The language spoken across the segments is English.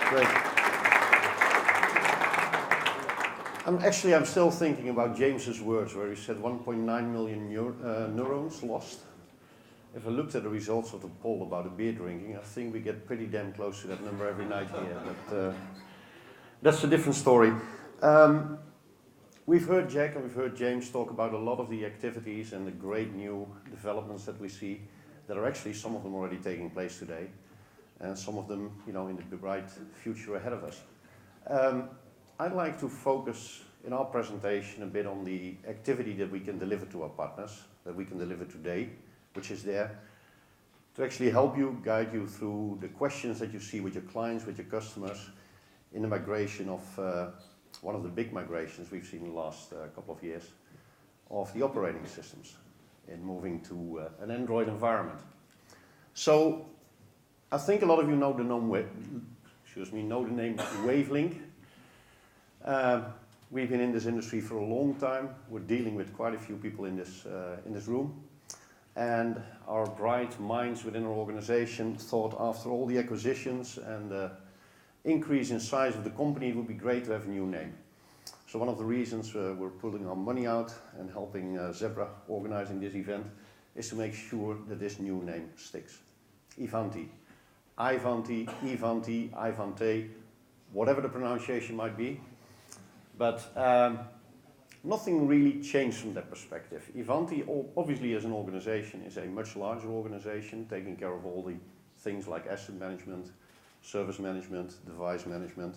Great. I'm still thinking about James's words where he said 1.9 million neurons lost. If I looked at the results of the poll about the beer drinking, I think we get pretty damn close to that number every night here. But that's a different story. We've heard Jack and we've heard James talk about a lot of the activities and the great new developments that we see that are actually some of them already taking place today, and some of them, in the bright future ahead of us. I'd like to focus in our presentation a bit on the activity that we can deliver to our partners, that we can deliver today, which is there to actually help you, guide you through the questions that you see with your clients, with your customers, in the migration of one of the big migrations we've seen in the last couple of years of the operating systems in moving to an Android environment. So I think a lot of you know the name Wavelink. We've been in this industry for a long time. We're dealing with quite a few people in this room. And our bright minds within our organization thought after all the acquisitions and the increase in size of the company, it would be great to have a new name. So one of the reasons we're pulling our money out and helping Zebra organizing this event is to make sure that this new name sticks. Ivanti. Ivante, whatever the pronunciation might be. But nothing really changed from that perspective. Ivanti, obviously as an organization, is a much larger organization, taking care of all the things like asset management, service management, device management,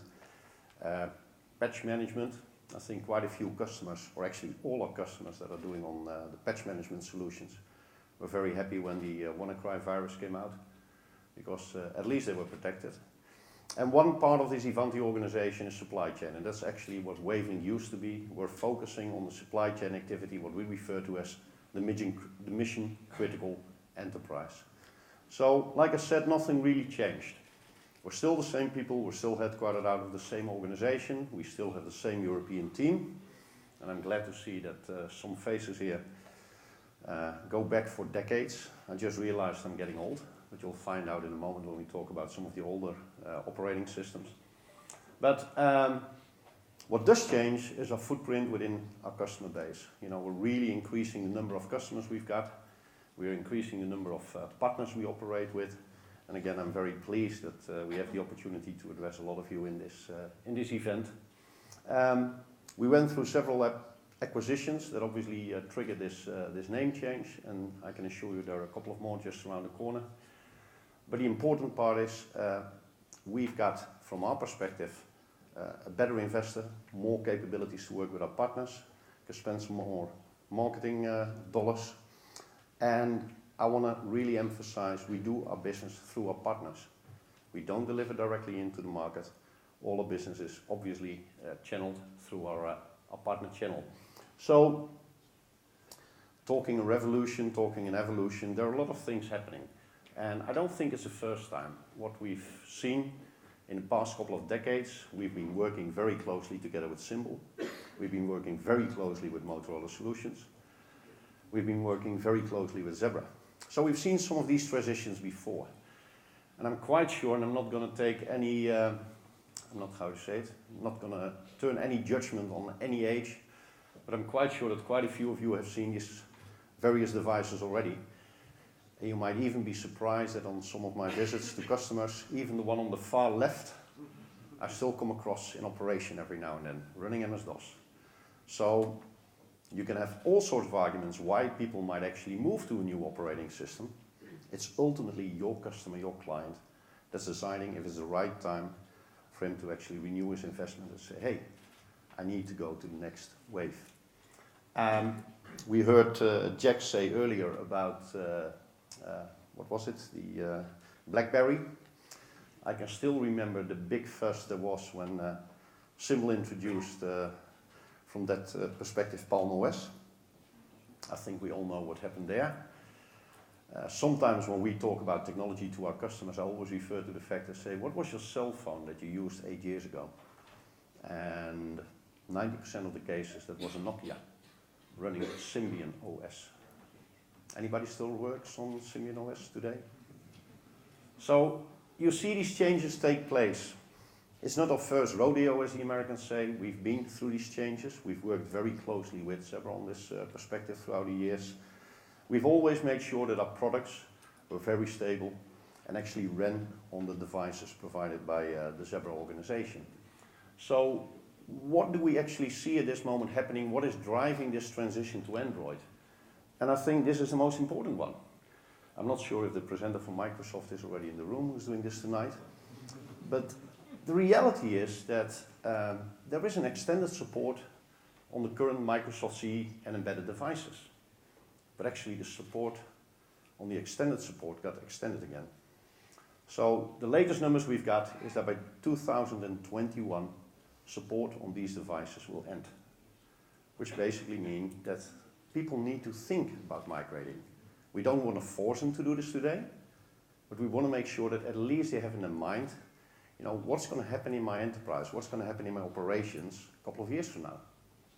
patch management. I think quite a few customers, or actually all our customers that are doing on the patch management solutions, were very happy when the WannaCry virus came out, because at least they were protected. And one part of this Ivanti organization is supply chain, and that's actually what Wavelink used to be. We're focusing on the supply chain activity, what we refer to as the mission critical enterprise. So, like I said, nothing really changed. We're still the same people, we're still headquartered out of the same organization, we still have the same European team, and I'm glad to see that some faces here go back for decades. I just realized I'm getting old, but you'll find out in a moment when we talk about some of the older operating systems. But what does change is our footprint within our customer base. We're really increasing the number of customers we've got, we're increasing the number of partners we operate with. And again, I'm very pleased that we have the opportunity to address a lot of you in this event. We went through several acquisitions that obviously triggered this name change, and I can assure you there are a couple of more just around the corner. But the important part is we've got, from our perspective, a better investor, more capabilities to work with our partners, can spend some more marketing dollars, and I want to really emphasize we do our business through our partners. We don't deliver directly into the market. All our business is obviously channeled through our partner channel. So, talking a revolution, talking an evolution, there are a lot of things happening. And I don't think it's the first time. What we've seen in the past couple of decades, we've been working very closely together with Symbol. We've been working very closely with Motorola Solutions. We've been working very closely with Zebra. So we've seen some of these transitions before. And I'm quite sure, and I'm not going to take any, I'm not going to turn any judgment on any age, but I'm quite sure that quite a few of you have seen these various devices already. And you might even be surprised that on some of my visits to customers, even the one on the far left, I still come across in operation every now and then, running MS-DOS. So you can have all sorts of arguments why people might actually move to a new operating system. It's ultimately your customer, your client, that's deciding if it's the right time for him to actually renew his investment and say, hey, I need to go to the next wave. We heard Jack say earlier about, what was it, the BlackBerry. I can still remember the big fuss there was when Symbol introduced, from that perspective, Palm OS. I think we all know what happened there. Sometimes when we talk about technology to our customers, I always refer to the fact that say, what was your cell phone that you used 8 years ago? And 90% of the cases, that was a Nokia running Symbian OS. Anybody still works on Symbian OS today? So you see these changes take place. It's not our first rodeo, as the Americans say. We've been through these changes. We've worked very closely with Zebra on this perspective throughout the years. We've always made sure that our products were very stable and actually ran on the devices provided by the Zebra organization. So what do we actually see at this moment happening? What is driving this transition to Android? And I think this is the most important one. I'm not sure if the presenter from Microsoft is already in the room who's doing this tonight, but the reality is that there is an extended support on the current Microsoft CE and embedded devices. But actually the support on the extended support got extended again. So the latest numbers we've got is that by 2021, support on these devices will end. Which basically means that people need to think about migrating. We don't want to force them to do this today, but we want to make sure that at least they have in their mind, you know, what's going to happen in my enterprise, what's going to happen in my operations a couple of years from now.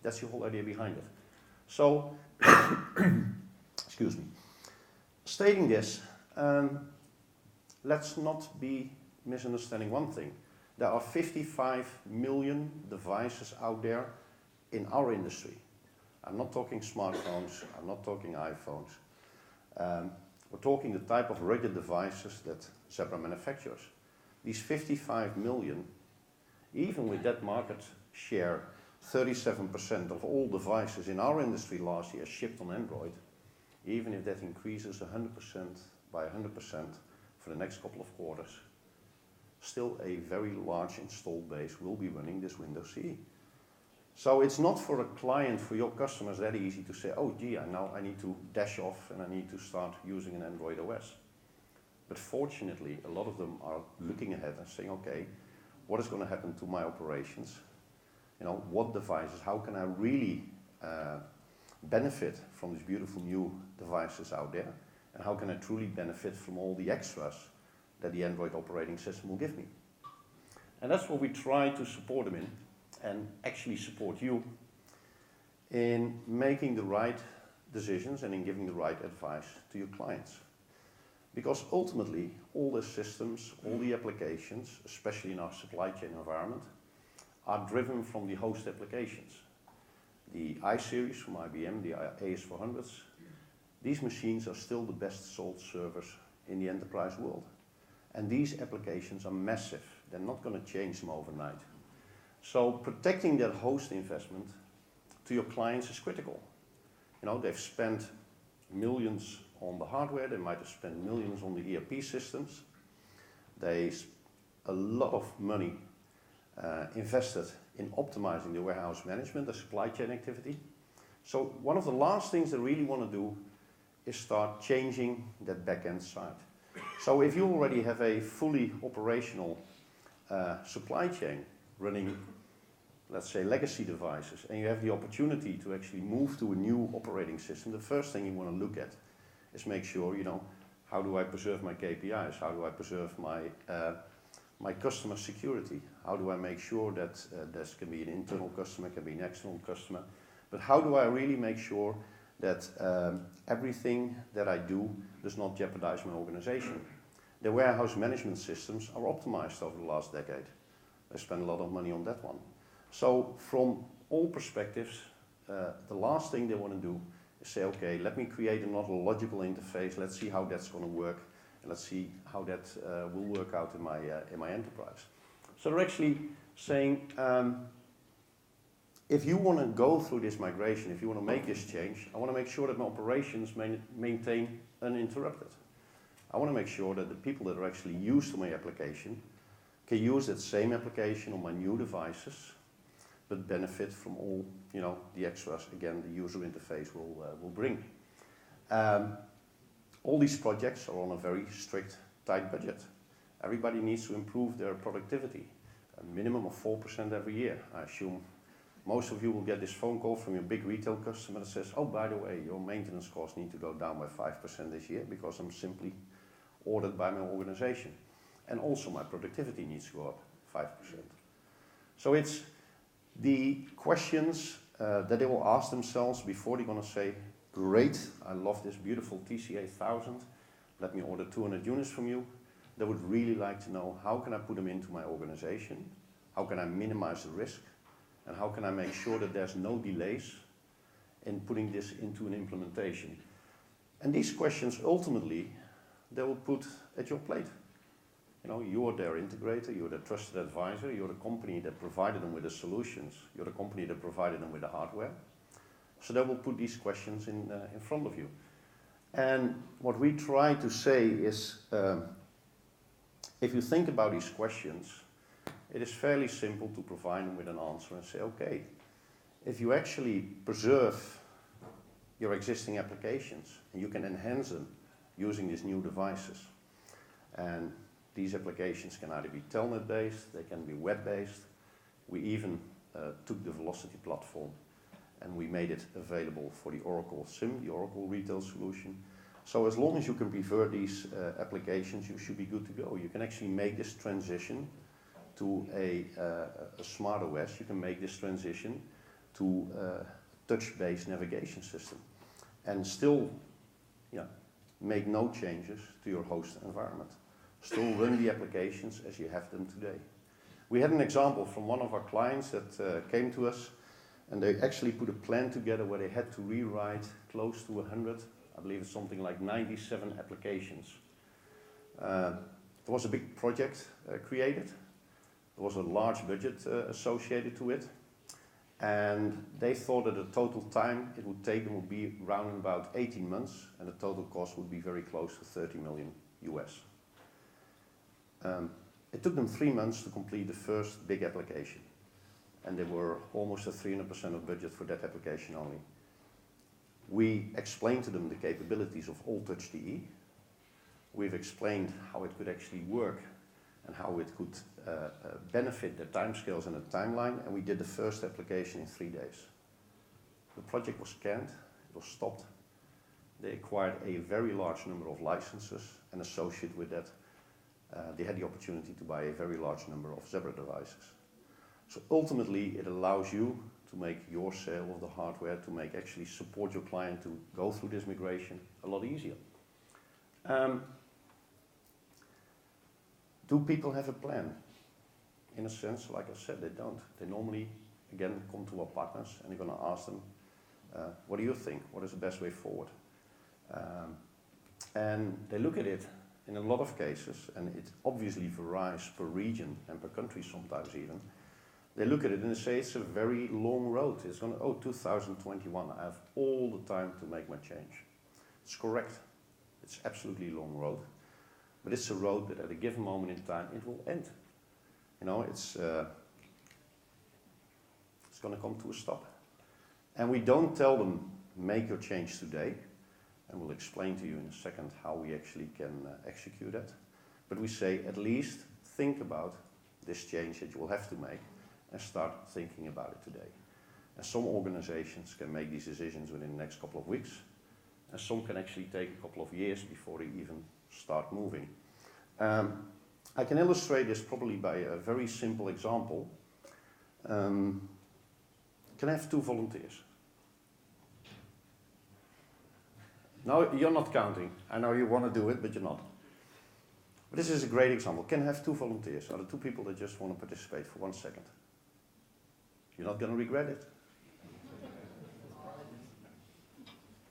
That's the whole idea behind it. So, excuse me. Stating this, let's not be misunderstanding one thing. There are 55 million devices out there in our industry. I'm not talking smartphones, I'm not talking iPhones. We're talking the type of rugged devices that Zebra manufactures. These 55 million, even with that market share, 37% of all devices in our industry last year shipped on Android, even if that increases 100% by 100% for the next couple of quarters, still a very large installed base will be running this Windows CE. So it's not for a client, for your customers, that easy to say, oh gee, now I need to dash off and I need to start using an Android OS. But fortunately, a lot of them are looking ahead and saying, okay, what is going to happen to my operations? You know, what devices, how can I really benefit from these beautiful new devices out there? And how can I truly benefit from all the extras that the Android operating system will give me? And that's what we try to support them in, and actually support you in making the right decisions and in giving the right advice to your clients. Because ultimately, all the systems, all the applications, especially in our supply chain environment, are driven from the host applications. The i-Series from IBM, the AS400s, these machines are still the best sold servers in the enterprise world. And these applications are massive. They're not going to change them overnight. So protecting that host investment to your clients is critical. You know, they've spent millions on the hardware, they might have spent millions on the ERP systems. There's a lot of money invested in optimizing the warehouse management, the supply chain activity. So one of the last things they really want to do is start changing that back-end side. So if you already have a fully operational supply chain running, let's say, legacy devices, and you have the opportunity to actually move to a new operating system, the first thing you want to look at is make sure, you know, how do I preserve my KPIs? How do I preserve my my customer security? How do I make sure that this can be an internal customer, can be an external customer? But how do I really make sure that everything that I do does not jeopardize my organization? The warehouse management systems are optimized over the last decade. I spent a lot of money on that one. So from all perspectives, the last thing they want to do is say, okay, let me create another logical interface, let's see how that's going to work, and let's see how that will work out in my enterprise. So they're actually saying, if you want to go through this migration, if you want to make this change, I want to make sure that my operations maintain uninterrupted. I want to make sure that the people that are actually used to my application can use that same application on my new devices, but benefit from all, you know, the extras, again, the user interface will bring. All these projects are on a very strict, tight budget. Everybody needs to improve their productivity, a minimum of 4% every year. I assume most of you will get this phone call from your big retail customer that says, oh, by the way, your maintenance costs need to go down by 5% this year because I'm simply ordered by my organization. And also my productivity needs to go up 5%. So it's the questions that they will ask themselves before they're going to say, great, I love this beautiful TC8000, let me order 200 units from you. They would really like to know, how can I put them into my organization How can I minimize the risk? And how can I make sure that there's no delays in putting this into an implementation? And these questions ultimately, they will put at your plate. You know, you're their integrator, you're their trusted advisor, you're the company that provided them with the solutions, you're the company that provided them with the hardware. So they will put these questions in front of you. And what we try to say is, if you think about these questions, it is fairly simple to provide them with an answer and say, okay, if you actually preserve your existing applications and you can enhance them using these new devices, and these applications can either be telnet-based, they can be web-based. We even took the Velocity platform and we made it available for the Oracle SIM, the Oracle retail solution. So as long as you can prefer these applications, you should be good to go. You can actually make this transition to a smart OS. You can make this transition to a touch-based navigation system and still make no changes to your host environment. Still run the applications as you have them today. We had an example from one of our clients that came to us, and they actually put a plan together where they had to rewrite close to 100, I believe it's something like 97 applications. There was a big project created. There was a large budget associated to it. And they thought that the total time it would take them would be around about 18 months, and the total cost would be very close to 30 million US. It took them 3 months to complete the first big application, and they were almost at 300% of budget for that application only. We explained to them the capabilities of AllTouch.de. We've explained how it could actually work and how it could benefit the timescales and the timeline, and we did the first application in 3 days. The project was canned, it was stopped. They acquired a very large number of licenses, and associated with that, they had the opportunity to buy a very large number of Zebra devices. So ultimately, it allows you to make your sale of the hardware, to make actually support your client to go through this migration a lot easier. Do people have a plan? In a sense, like I said, they don't. They normally, again, come to our partners and they're going to ask them, what do you think? What is the best way forward? And they look at it in a lot of cases, and it obviously varies per region and per country sometimes even. They look at it and they say it's a very long road. It's going to, 2021, I have all the time to make my change. It's correct. It's absolutely a long road. But it's a road that at a given moment in time, it will end. You know, it's going to come to a stop. And we don't tell them, make your change today. And we'll explain to you in a second how we actually can execute that. But we say, at least think about this change that you will have to make and start thinking about it today. And some organizations can make these decisions within the next couple of weeks. And some can actually take a couple of years before they even start moving. I can illustrate this probably by a very simple example. Can I have 2 volunteers? No, you're not counting. I know you want to do it, but you're not. But this is a great example. Can I have 2 volunteers? Are there 2 people that just want to participate for 1 second? You're not going to regret it.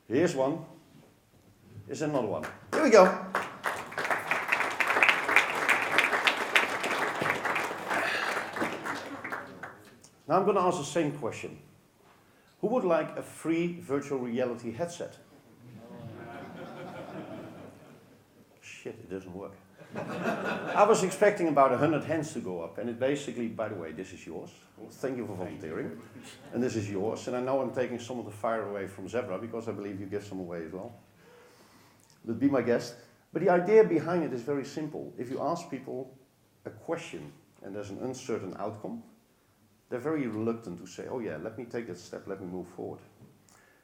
Here's one. Here's another one. Here we go. Now I'm going to ask the same question. Who would like a free virtual reality headset? Shit, it doesn't work. I was expecting about 100 hands to go up, and it basically, by the way, this is yours. Well, thank you for volunteering. And this is yours, and I know I'm taking some of the fire away from Zebra, because I believe you give some away as well. But be my guest. But the idea behind it is very simple. If you ask people a question, and there's an uncertain outcome, they're very reluctant to say, oh yeah, let me take that step, let me move forward.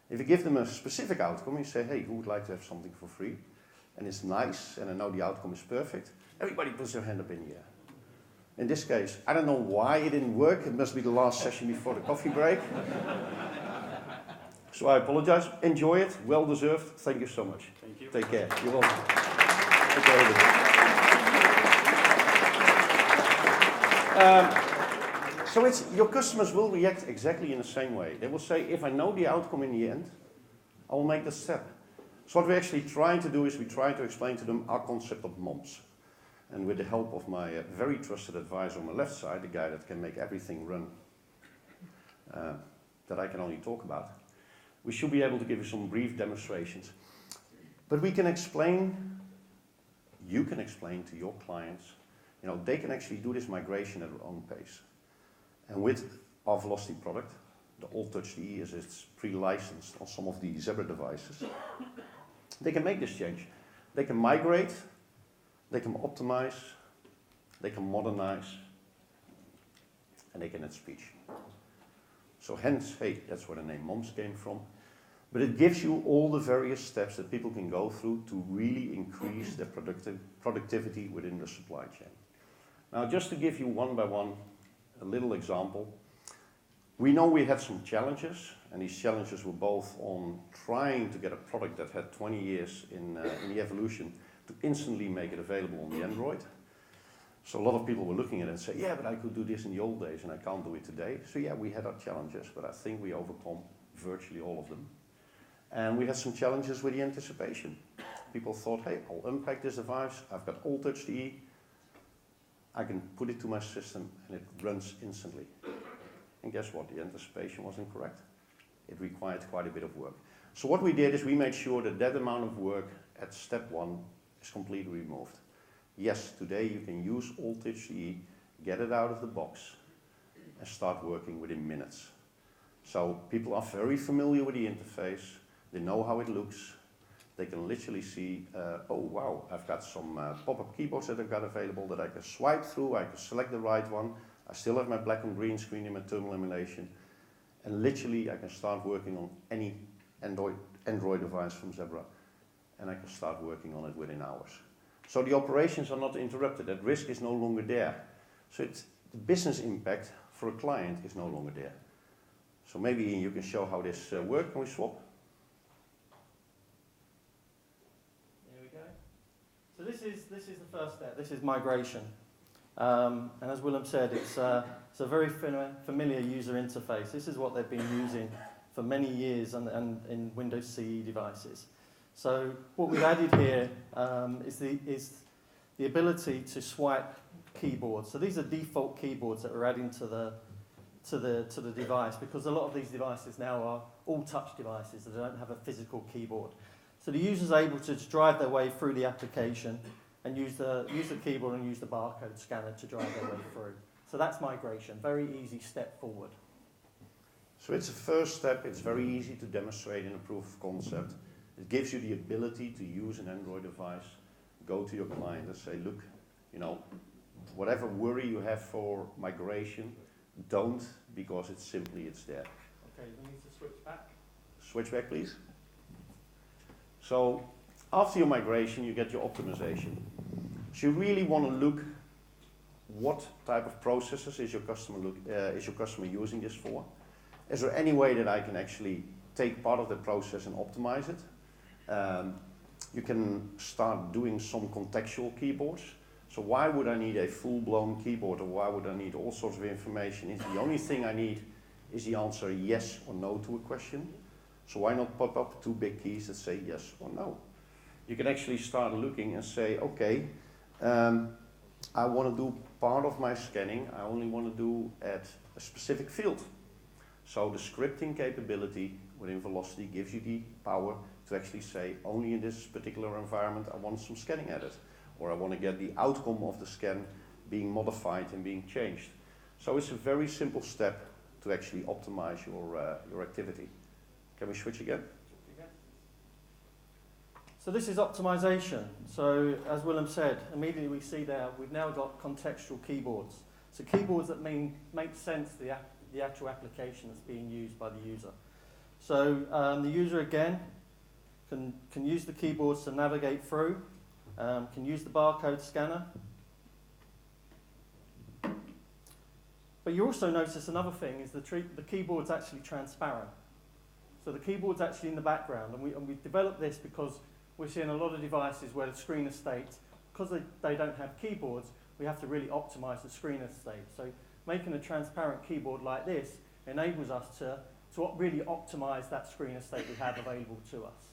If you give them a specific outcome, you say, hey, who would like to have something for free? And it's nice, and I know the outcome is perfect, everybody puts their hand up in the air. In this case, I don't know why it didn't work. It must be the last session before the coffee break. So I apologize. Enjoy it. Well deserved. Thank you so much. Thank you. Take care. You're welcome. Okay. So your customers will react exactly in the same way. They will say, if I know the outcome in the end, I will make the step. So what we actually try to do is we try to explain to them our concept of MOMS. And with the help of my very trusted advisor on my left side, the guy that can make everything run, that I can only talk about, we should be able to give you some brief demonstrations. But we can explain, you can explain to your clients, they can actually do this migration at their own pace. And with our Velocity product, the All-Touch DE as it's pre-licensed on some of the Zebra devices, they can make this change. They can migrate, they can optimize, they can modernize, and they can add speech. So hence, hey, that's where the name MOMS came from. But it gives you all the various steps that people can go through to really increase their productivity within the supply chain. Now, just to give you one by one a little example, we know we had some challenges, and these challenges were both on trying to get a product that had 20 years in the evolution to instantly make it available on the Android. So a lot of people were looking at it and say, yeah, but I could do this in the old days and I can't do it today. So yeah, we had our challenges, but I think we overcome virtually all of them. And we had some challenges with the anticipation. People thought, hey, I'll unpack this device, I've got All-Touch DE, I can put it to my system and it runs instantly. And guess what? The anticipation was incorrect. It required quite a bit of work. So what we did is we made sure that that amount of work at step one is completely removed. Yes, today you can use All-Touch DE, get it out of the box, and start working within minutes. So people are very familiar with the interface, they know how it looks, they can literally see, oh wow, I've got some pop-up keyboards that I've got available that I can swipe through, I can select the right one, I still have my black and green screen in my terminal emulation, and literally I can start working on any Android device from Zebra, and I can start working on it within hours. So the operations are not interrupted, that risk is no longer there. So the business impact for a client is no longer there. So maybe you can show how this works. Can we swap? There we go. So this is the first step. This is migration. And as Willem said, it's a very familiar user interface. This is what they've been using for many years and in Windows CE devices. So what we've added here is the ability to swipe keyboards. So these are default keyboards that we're adding to the device, because a lot of these devices now are all touch devices that don't have a physical keyboard. So the user's able to drive their way through the application and use the keyboard and use the barcode scanner to drive their way through. So that's migration, very easy step forward. So it's a first step, it's very easy to demonstrate in a proof of concept. It gives you the ability to use an Android device, go to your client and say, look, whatever worry you have for migration, don't, because it's there. Okay, we need to switch back. Switch back, please. So after your migration, you get your optimization. So you really want to look what type of processes is your customer using this for. Is there any way that I can actually take part of the process and optimize it? You can start doing some contextual keyboards. So why would I need a full-blown keyboard, or why would I need all sorts of information if the only thing I need is the answer yes or no to a question? So why not pop up two big keys that say yes or no? You can actually start looking and say, okay, I want to do part of my scanning, I only want to do at a specific field. So the scripting capability within Velocity gives you the power to actually say, only in this particular environment I want some scanning added, or I want to get the outcome of the scan being modified and being changed. So it's a very simple step to actually optimize your activity. Can we switch again? So this is optimization. So as Willem said, immediately we see there, we've now got contextual keyboards. So keyboards that make sense to the actual application that's being used by the user. So the user again can use the keyboards to navigate through, can use the barcode scanner. But you also notice another thing is the keyboard's actually transparent. So the keyboard's actually in the background, and we've developed this because we're seeing a lot of devices where the screen estate, because they don't have keyboards, we have to really optimize the screen estate. So making a transparent keyboard like this enables us to really optimize that screen estate we have available to us.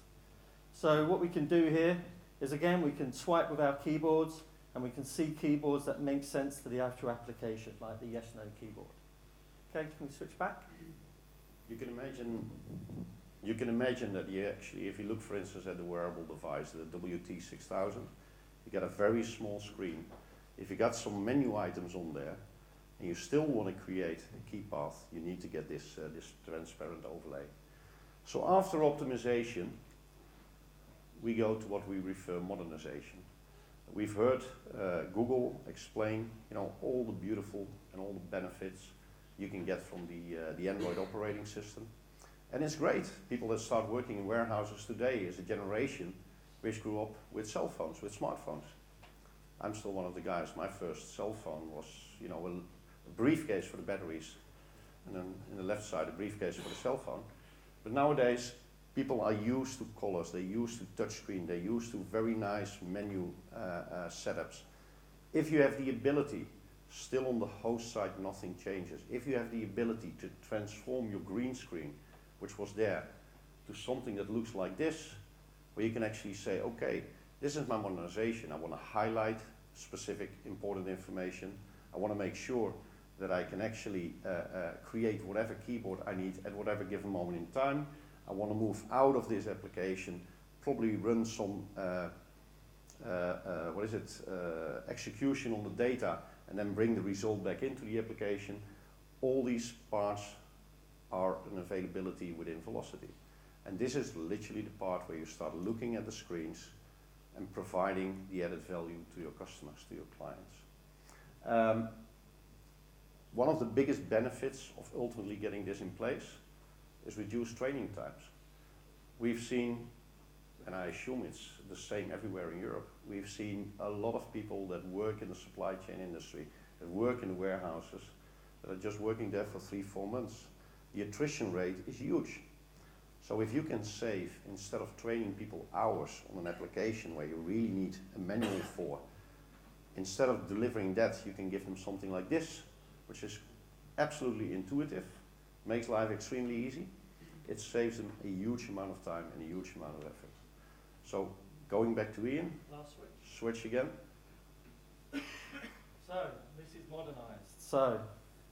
So what we can do here is, again, we can swipe with our keyboards and we can see keyboards that make sense to the actual application, like the yes-no keyboard. Okay, can we switch back? You can imagine that you actually, if you look, for instance, at the wearable device, the WT6000, you get a very small screen. If you got some menu items on there, and you still want to create a key path, you need to get this transparent overlay. So after optimization, we go to what we refer modernization. We've heard Google explain, all the beautiful and all the benefits you can get from the Android operating system. And it's great. People that start working in warehouses today is a generation which grew up with cell phones, with smartphones. I'm still one of the guys. My first cell phone was, a briefcase for the batteries, and then in the left side, a briefcase for the cell phone. But nowadays, people are used to colors, they're used to touchscreen, they're used to very nice menu setups. If you have the ability, still on the host side, nothing changes. If you have the ability to transform your green screen, which was there, to something that looks like this, where you can actually say, okay, this is my modernization. I want to highlight specific important information. I want to make sure that I can actually create whatever keyboard I need at whatever given moment in time. I want to move out of this application, probably run some execution on the data, and then bring the result back into the application. All these parts are an availability within Velocity. And this is literally the part where you start looking at the screens and providing the added value to your customers, to your clients. One of the biggest benefits of ultimately getting this in place is reduced training times. We've seen, and I assume it's the same everywhere in Europe, we've seen a lot of people that work in the supply chain industry, that work in the warehouses, that are just working there for 3-4 months. The attrition rate is huge. So if you can save, instead of training people hours on an application where you really need a manual for, instead of delivering that, you can give them something like this, which is absolutely intuitive, makes life extremely easy. It saves them a huge amount of time and a huge amount of effort. So going back to Ian, last switch again. So this is modernized. So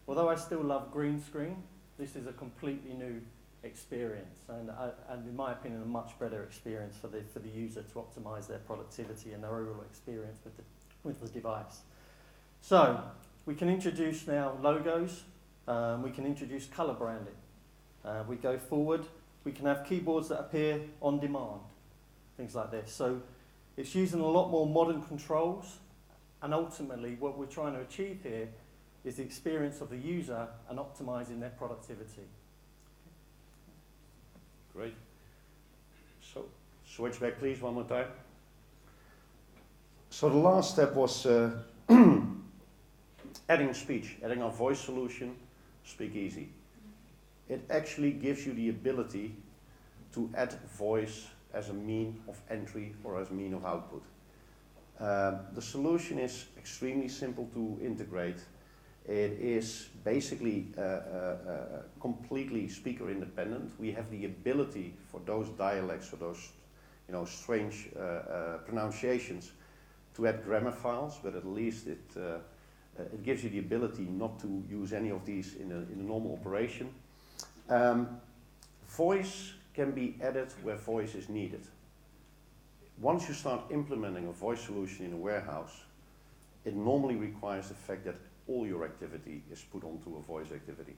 although I still love green screen, this is a completely new experience, and in my opinion, a much better experience for the user to optimize their productivity and their overall experience with the device. So we can introduce now logos. We can introduce color branding. We go forward. We can have keyboards that appear on demand, things like this. So it's using a lot more modern controls, and ultimately what we're trying to achieve here is the experience of the user and optimizing their productivity. Great. So switch back please one more time. So the last step was adding speech, adding our voice solution, Speak Easy. It actually gives you the ability to add voice as a mean of entry or as a mean of output. The solution is extremely simple to integrate. It is basically completely speaker independent. We have the ability for those dialects or those strange pronunciations to add grammar files, but at least it gives you the ability not to use any of these in a normal operation. Voice can be added where voice is needed. Once you start implementing a voice solution in a warehouse, it normally requires the fact that all your activity is put onto a voice activity.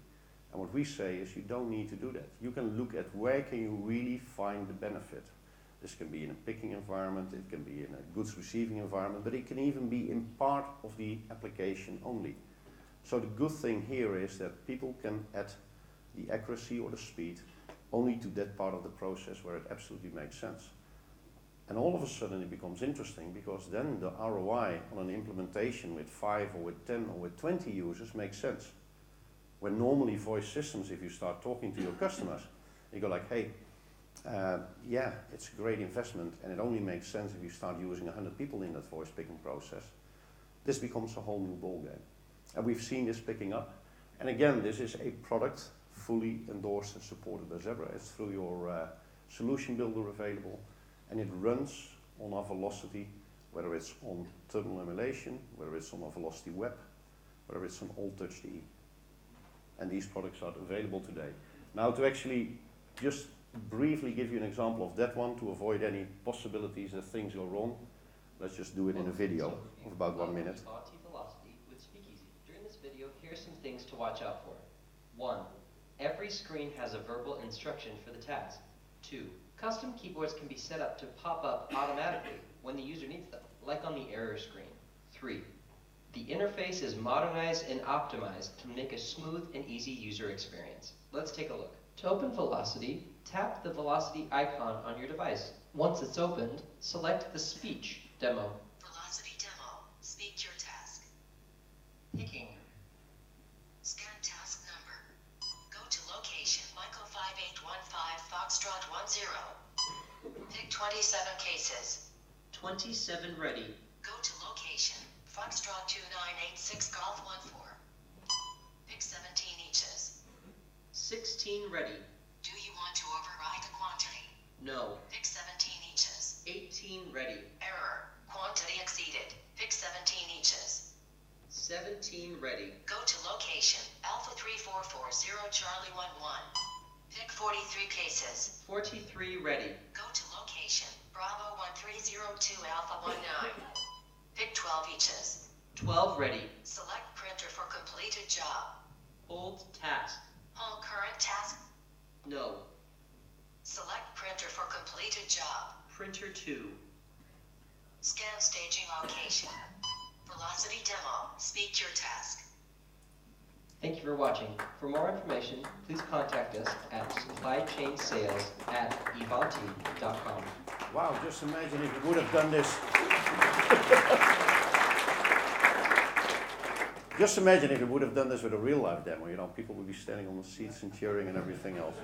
And what we say is you don't need to do that. You can look at where can you really find the benefit. This can be in a picking environment, it can be in a goods receiving environment, but it can even be in part of the application only. So the good thing here is that people can add the accuracy or the speed only to that part of the process where it absolutely makes sense. And all of a sudden it becomes interesting, because then the ROI on an implementation with 5 or with 10 or with 20 users makes sense. When normally voice systems, if you start talking to your customers, you go like, hey, yeah, it's a great investment and it only makes sense if you start using 100 people in that voice picking process. This becomes a whole new ballgame. And we've seen this picking up. And again, this is a product fully endorsed and supported by Zebra. It's through your solution builder available, and it runs on our Velocity, whether it's on terminal emulation, whether it's on our Velocity Web, whether it's on AllTouch DE. And these products are available today. Now, to actually just briefly give you an example of that one, to avoid any possibilities that things go wrong, let's just do it in a video of about 1 minute. Velocity with Speakeasy. During this video, here's some things to watch out for. 1. Every screen has a verbal instruction for the task. 2. Custom keyboards can be set up to pop up automatically when the user needs them, like on the error screen. 3. The interface is modernized and optimized to make a smooth and easy user experience. Let's take a look. To open Velocity, tap the Velocity icon on your device. Once it's opened, select the speech demo. Velocity demo. Speak your task. Picking. Scan task number. Go to location Michael 5815 Foxtrot 10. Pick 27 cases. 27 ready. Go to location Foxtrot 2986 Golf 14. Pick 17 eaches. 16 ready. Do you want to override the quantity? No. Pick 17 eaches. 18 ready. Error. Quantity exceeded. Pick 17 eaches. 17 ready. Go to location Alpha 3440 Charlie 11. Pick 43 cases. 43 ready. Go to location Bravo 1302 Alpha 19. Pick 12 eaches. 12 ready. Select printer for completed job. Hold task. Hold current task. No. Select printer for completed job. Printer 2. Scan staging location. Velocity demo. Speak your task. Thank you for watching. For more information, please contact us at supplychainsales@evanti.com. Wow, just imagine if we would have done this. Just imagine if we would have done this with a real life demo. You know, people would be standing on the seats and cheering and everything else.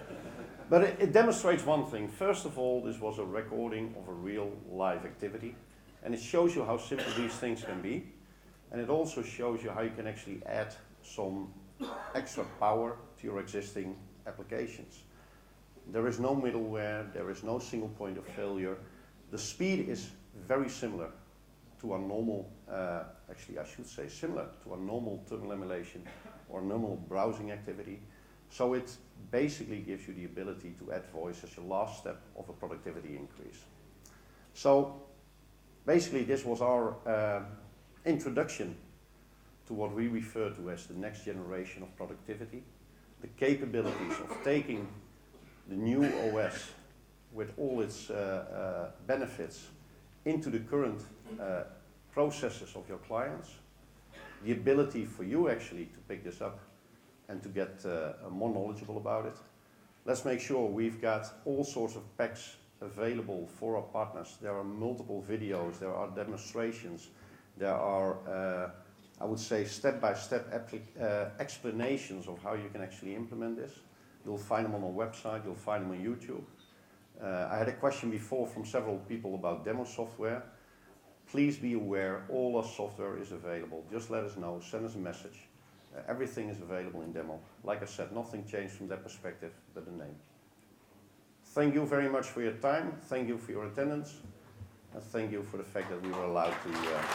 But it demonstrates one thing. First of all, this was a recording of a real live activity. And it shows you how simple these things can be. And it also shows you how you can actually add some extra power to your existing applications. There is no middleware, there is no single point of failure. The speed is very similar to our normal, actually I should say similar to our normal terminal emulation or normal browsing activity. So it basically gives you the ability to add voice as your last step of a productivity increase. So basically this was our introduction to what we refer to as the next generation of productivity. The capabilities of taking the new OS with all its benefits into the current processes of your clients. The ability for you actually to pick this up and to get more knowledgeable about it. Let's make sure we've got all sorts of packs available for our partners. There are multiple videos, there are demonstrations, there are, I would say, step-by-step explanations of how you can actually implement this. You'll find them on our website, you'll find them on YouTube. I had a question before from several people about demo software. Please be aware, all our software is available. Just let us know, send us a message. Everything is available in demo. Like I said, nothing changed from that perspective, but the name. Thank you very much for your time. Thank you for your attendance. And thank you for the fact that we were allowed to do this.